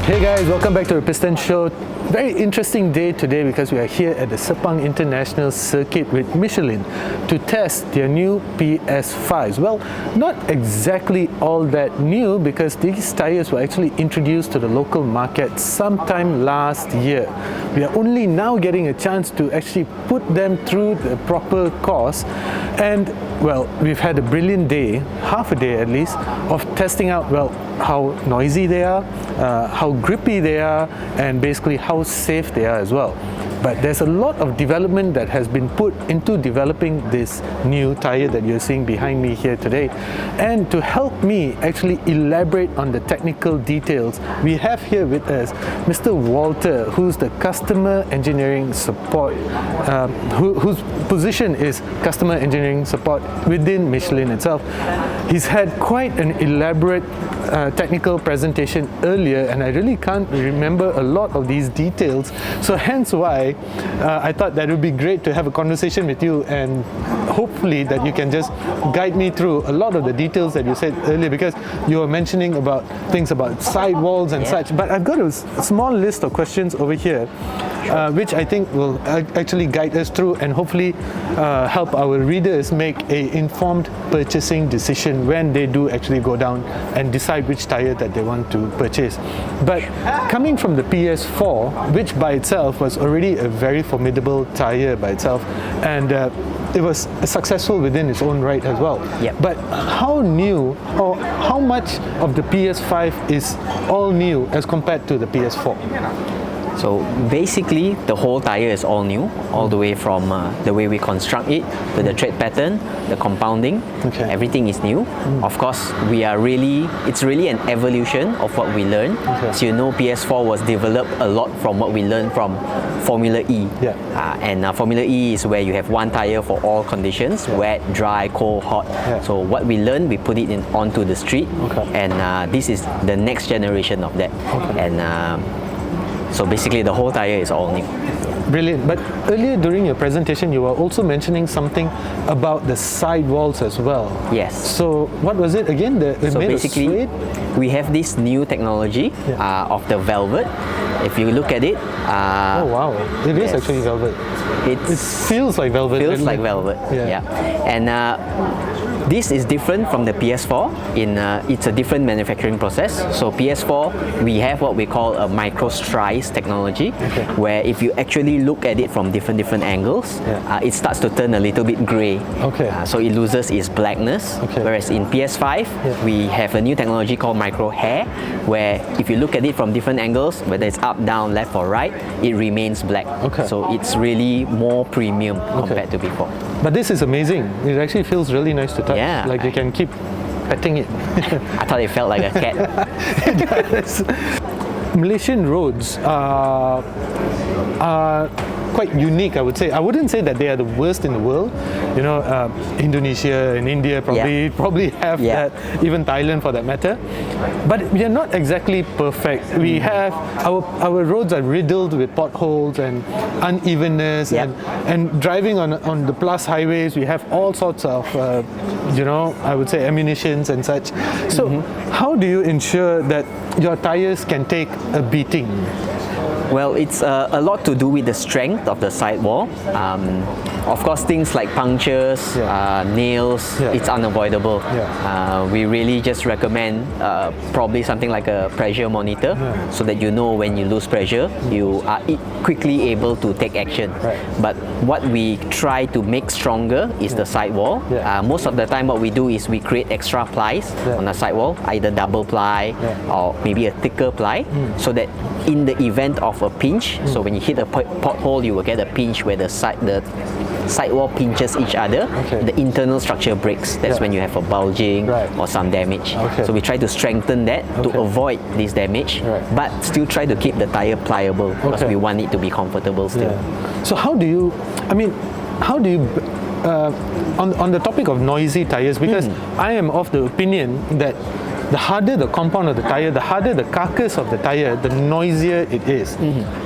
Hey guys, welcome back to the Piston Show. Very interesting day today because we are here at the Sepang International Circuit with Michelin to test their new PS5s. Well, not exactly all that new because these tyres were actually introduced to the local market sometime last year. We are only now getting a chance to actually put them through the proper course, and well, we've had a brilliant day, half a day at least, of testing out, well, how noisy they are, how grippy they are, and basically how safe they are as well. But there's a lot of development that has been put into developing this new tyre that you're seeing behind me here today. And to help me actually elaborate on the technical details, we have here with us Mr. Walter, who's the customer engineering support, whose position is customer engineering support within Michelin itself. He's had quite an elaborate technical presentation earlier, and I really can't remember a lot of these details, so hence why I thought that it would be great to have a conversation with you, and hopefully that you can just guide me through a lot of the details that you said earlier, because you were mentioning about things about sidewalls and such, but I've got a small list of questions over here which I think will actually guide us through and hopefully help our readers make an informed purchasing decision when they do actually go down and decide which tyre that they want to purchase. But coming from the PS4, which by itself was already a very formidable tyre by itself, and it was successful within its own right as well. Yep. But how new, or how much of the PS5 is all new as compared to the PS4? So basically, the whole tyre is all new, all the way from the way we construct it, to the tread pattern, the compounding, everything is new. Of course, it's really an evolution of what we learned. So you know, PS4 was developed a lot from what we learned from Formula E. And Formula E is where you have one tyre for all conditions, wet, dry, cold, hot. So what we learned, we put it onto the street, and this is the next generation of that. And so basically the whole tyre is all new. Brilliant. But earlier during your presentation, you were also mentioning something about the sidewalls as well. Yes. So what was it again? So basically, we have this new technology of the velvet. If you look at it, oh wow, it is actually velvet. It feels like velvet. Feels like velvet. Yeah. And this is different from the PS4 in it's a different manufacturing process. So PS4, we have what we call a micro strice technology, where if you actually look at it from different angles, it starts to turn a little bit grey. So it loses its blackness. Whereas in PS5, we have a new technology called micro hair, where if you look at it from different angles, whether it's up, down, left or right, it remains black. So it's really more premium compared to before. But this is amazing. It actually feels really nice to touch. Yeah. Like you can keep petting it. I thought it felt like a cat. It does. Malaysian roads are quite unique, I would say. I wouldn't say that they are the worst in the world. You know, Indonesia and India probably have that, even Thailand for that matter. But we are not exactly perfect. We have, our roads are riddled with potholes and unevenness, and driving on the plus highways, we have all sorts of, you know, I would say ammunitions and such. So how do you ensure that your tyres can take a beating? Well, it's a lot to do with the strength of the sidewall. Of course, things like punctures, nails, it's unavoidable. We really just recommend probably something like a pressure monitor, so that you know when you lose pressure, you are quickly able to take action. But what we try to make stronger is the sidewall. Most of the time what we do is we create extra plies on the sidewall, either double ply or maybe a thicker ply, so that in the event of a pinch, so when you hit a pothole, you will get a pinch where the sidewall pinches each other, the internal structure breaks. That's when you have a bulging or some damage. So we try to strengthen that to avoid this damage, but still try to keep the tire pliable because we want it to be comfortable still. So how do you, on the topic of noisy tires, because I am of the opinion that the harder the compound of the tire, the harder the carcass of the tire, the noisier it is.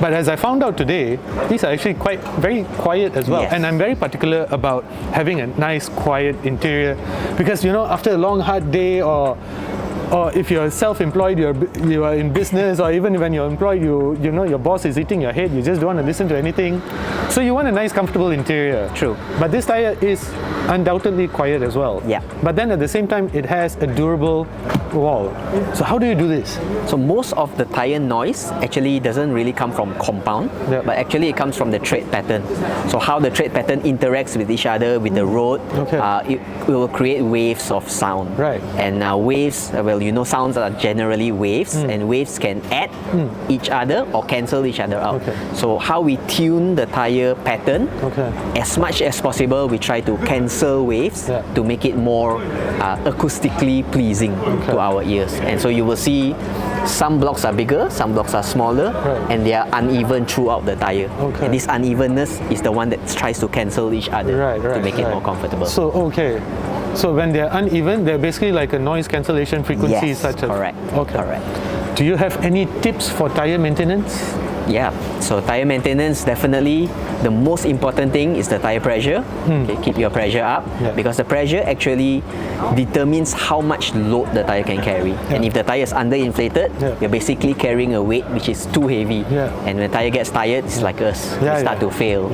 But as I found out today, these are actually very quiet as well. And I'm very particular about having a nice, quiet interior because, you know, after a long, hard day or if you're self-employed, you are in business, or even when you're employed, you know your boss is eating your head, you just don't want to listen to anything. So you want a nice, comfortable interior. True. But this tire is undoubtedly quiet as well. Yeah. But then at the same time, it has a durable wall. So how do you do this? So most of the tire noise actually doesn't really come from compound, but actually it comes from the tread pattern. So how the tread pattern interacts with each other, with the road, it will create waves of sound. Right. And waves, well, you know, sounds are generally waves, and waves can add each other or cancel each other out. So how we tune the tire pattern, as much as possible, we try to cancel waves to make it more acoustically pleasing to our ears. And so you will see some blocks are bigger, some blocks are smaller, and they are uneven throughout the tire. And this unevenness is the one that tries to cancel each other to make it more comfortable. So, so when they're uneven, they're basically like a noise cancellation frequency such as... Correct. Do you have any tips for tire maintenance? Yeah, so tire maintenance, definitely the most important thing is the tire pressure. Keep your pressure up because the pressure actually determines how much load the tire can carry. And if the tire is underinflated, you're basically carrying a weight which is too heavy. And when the tire gets tired, it's like us, we start to fail.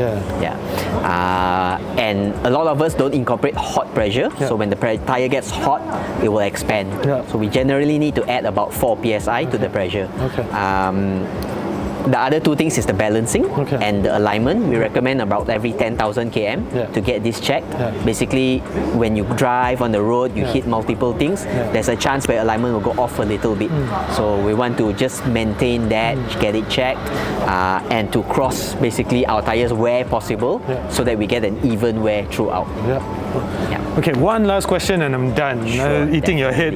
And a lot of us don't incorporate hot pressure. So when the tire gets hot, it will expand. So we generally need to add about 4 psi to the pressure. The other two things is the balancing and the alignment. We recommend about every 10,000 km to get this checked. Basically, when you drive on the road, you hit multiple things, there's a chance where alignment will go off a little bit. So we want to just maintain that, get it checked, and to cross basically our tires where possible so that we get an even wear throughout. Okay, one last question and I'm done. Eating your head.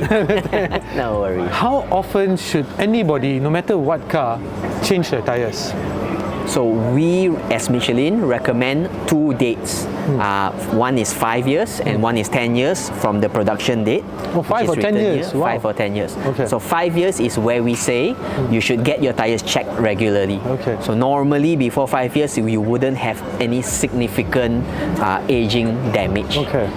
No worries. How often should anybody, no matter what car, change their tires? So we, as Michelin, recommend 2 dates. One is 5 years and one is 10 years from the production date. Oh, 5 or 10 years? Wow. 5 or 10 years. Okay. So 5 years is where we say you should get your tires checked regularly. Okay. So normally before 5 years, you wouldn't have any significant aging damage. Okay.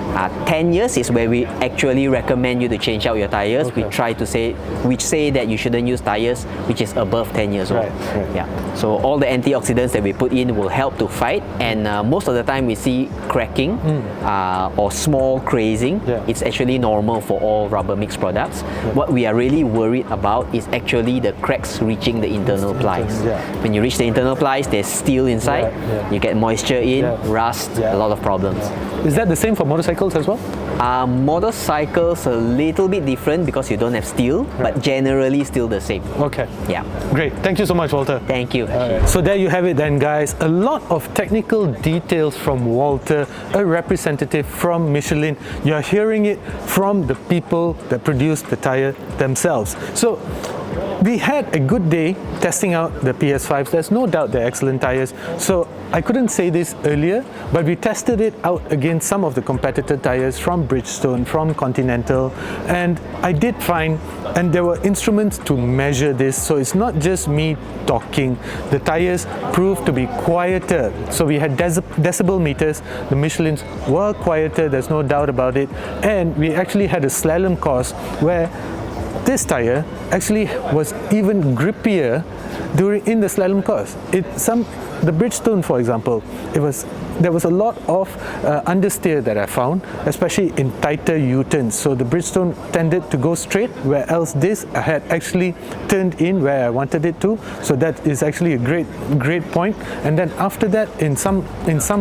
10 years is where we actually recommend you to change out your tires. Okay. We say that you shouldn't use tires which is above 10 years old. Right. So all the antioxidants that we put in will help to fight, and most of the time we see cracking or small crazing. It's actually normal for all rubber mix products. What we are really worried about is actually the cracks reaching the internal plies. When you reach the internal plies, there's steel inside, you get moisture in, rust, a lot of problems. Is that the same for motorcycles as well? Motorcycles a little bit different because you don't have steel, but generally still the same. Okay. Great. Thank you so much, Walter. Thank you. So there you have it then, guys. A lot of technical details from Walter, a representative from Michelin. You're hearing it from the people that produce the tire themselves. So we had a good day testing out the PS5s. There's no doubt they're excellent tires. So I couldn't say this earlier, but we tested it out against some of the competitor tires from Bridgestone, from Continental, and I did find, and there were instruments to measure this, so it's not just me talking. The tires proved to be quieter. So we had decibel meters. The Michelins were quieter, there's no doubt about it. And we actually had a slalom course where this tire actually was even grippier in the slalom course. The Bridgestone, for example, there was a lot of understeer that I found, especially in tighter U-turns. So the Bridgestone tended to go straight, where else this had actually turned in where I wanted it to. So that is actually a great point. And then after that, in some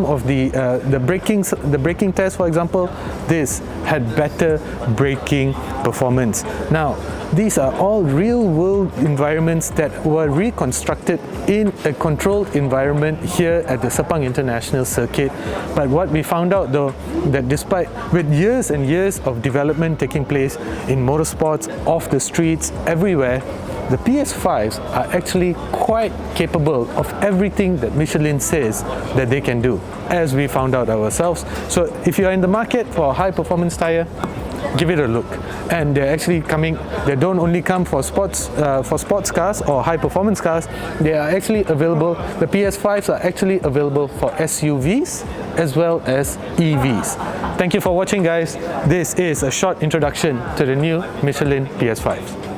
of the braking tests, for example, this had better braking performance. Now, these are all real-world environments that were constructed in a controlled environment here at the Sepang International Circuit. But what we found out though, that despite with years and years of development taking place in motorsports, off the streets, everywhere, the PS5s are actually quite capable of everything that Michelin says that they can do, as we found out ourselves. So if you're in the market for a high performance tyre, give it a look. And they're actually coming, they don't only come for sports cars or high performance cars, they are actually available, the PS5s are actually available for SUVs as well as EVs. Thank you for watching, guys. This is a short introduction to the new Michelin PS5s.